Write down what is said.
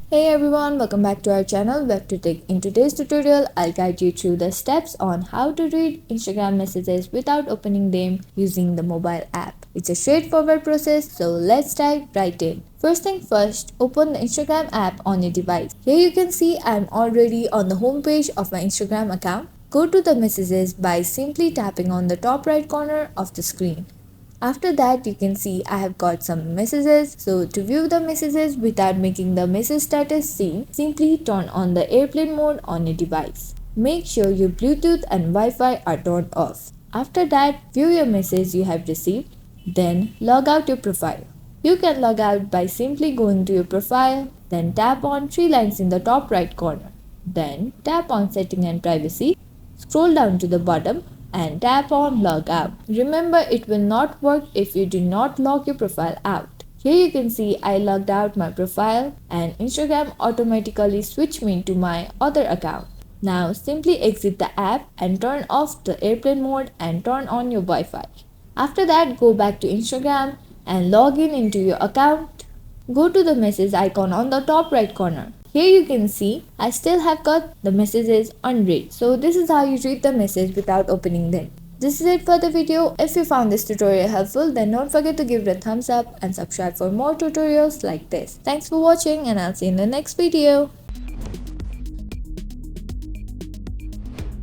Hey everyone, welcome back to our channel WebToTech. In today's tutorial, I'll guide you through the steps on how to read Instagram messages without opening them using the mobile app. It's a straightforward process, so let's dive right in. First thing first, open the Instagram app on your device. Here you can see I'm already on the home page of my Instagram account. Go to the messages by simply tapping on the top right corner of the screen. After that, you can see I have got some messages. So to view the messages without making the message status seen, simply turn on the airplane mode on your device. Make sure your Bluetooth and Wi-Fi are turned off. After that, view your message you have received. Then log out your profile. You can log out by simply going to your profile, then tap on three lines in the top right corner. Then tap on setting and privacy. Scroll down to the bottom and tap on log out. Remember, it will not work if you do not log your profile out. Here you can see I logged out my profile and Instagram automatically switched me to my other account. Now simply exit the app and turn off the airplane mode and turn on your Wi-Fi. After that, go back to Instagram and log in into your account. Go to the message icon on the top right corner. Here you can see I still have got the messages unread. So this is how you read the message without opening them. This is it for the video. If you found this tutorial helpful, then don't forget to give it a thumbs up and subscribe for more tutorials like this. Thanks for watching and I'll see you in the next video.